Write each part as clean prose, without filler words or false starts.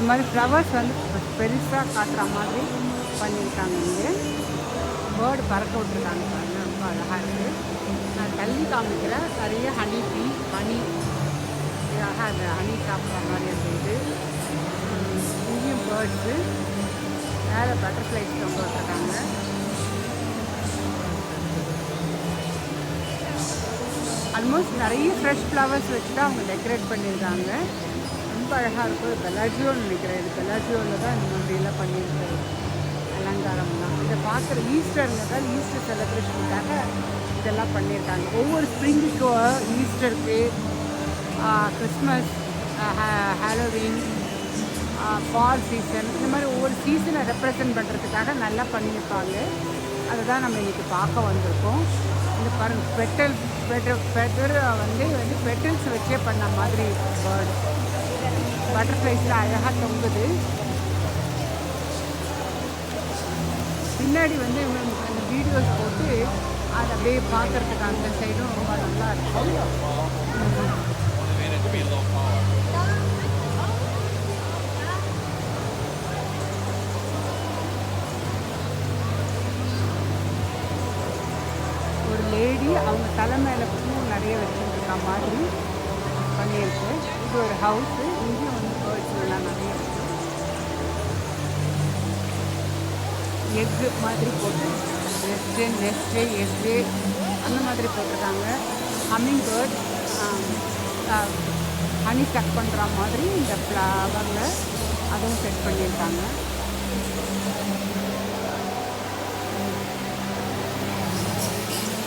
மாதிரி ஃப்ளவர்ஸ் வந்து பெருசாக காட்டுற மாதிரி பண்ணியிருக்காங்க. இங்கே பேர்டு பறக்க விட்டுருக்காங்க பாருங்கள், ரொம்ப அழகாக இருக்குது. நான் தள்ளி காமிக்கிறேன். நிறைய ஹனி டீ, ஹனி அழகாக அது ஹனி சாப்பிட்ற மாதிரி இருந்தது. இங்கேயும் பேர்ட்ஸு, மேலே பட்டர்ஃப்ளைஸ் தொங்க விட்டுருக்காங்க. ஆல்மோஸ்ட் நிறைய ஃப்ரெஷ் ஃப்ளவர்ஸ் வச்சு தான் அவங்க டெக்கரேட் பண்ணியிருக்காங்க. ரொம்ப அழகாக இருக்கும். பெலாஜியோன்னு நினைக்கிறேன். இது பெலாஜியோவில் தான் இந்த மாதிரிலாம் பண்ணியிருக்காரு அலங்காரம்லாம். இதை பார்க்குற ஈஸ்டர்ங்கிறதால் ஈஸ்டர் செலிப்ரேஷனுக்காக இதெல்லாம் பண்ணியிருக்காங்க. ஒவ்வொரு ஸ்ப்ரிங்குக்கு, ஈஸ்டருக்கு, கிறிஸ்மஸ், ஹாலோவீன், ஃபால் சீசன், இந்த மாதிரி ஒவ்வொரு சீசனை ரெப்ரசன்ட் பண்ணுறதுக்காக நல்லா பண்ணியிருப்பாங்க. அதை தான் நம்ம இன்றைக்கி பார்க்க வந்திருக்கோம். இந்த பாருங்கள், பெட்டர் வந்து பெட்டல்ஸ் வச்சே பண்ண மாதிரி பேர்டு பட்டர்ஃப்ளைஸில் அழகாக தொங்குது. பின்னாடி வந்து அந்த வீடியோஸ் போட்டு அதை அப்படியே பார்க்குறதுக்கு அந்த சைடும் ரொம்ப நல்லா இருக்கும். ஒரு லேடி அவங்க தலை மேலே பூ நிறைய வச்சுருக்க மாதிரி பண்ணியிருக்கு. இது ஒரு ஹவுஸு. இங்கேயும் வந்து பேர்ட்ஸ் எல்லாம் நிறைய இருக்குது. எக்கு மாதிரி போட்டு நெஸ்ட்டு எக்கு அந்த மாதிரி போட்டிருக்காங்க. ஹம்மிங் பேர்ட் ஹனி கட் பண்ணுற மாதிரி இந்த ஃப்ளவரில் அதுவும் செட் பண்ணியிருக்காங்க.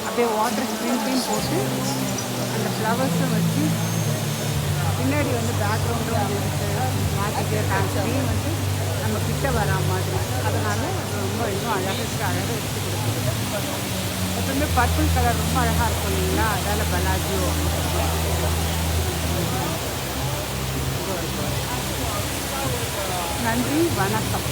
அப்படியே வாட்டர் ஸ்ப்ரிங்க்லையும் போட்டு அந்த ஃப்ளவர்ஸும் வச்சு பின்னாடி வந்து பேக்ரவுண்டும் இருக்குது. மாற்றிட்டே இருக்காங்க வந்து நம்ம கிட்ட வரா மாதிரி. அதனால் ரொம்ப இன்னும் அழகாக எடுத்து கொடுக்குது. எப்பவுமே பர்பிள் கலர் ரொம்ப அழகாக இருக்கும் இல்லைங்களா, அதால் பெலாஜியோ. நன்றி, வணக்கம்.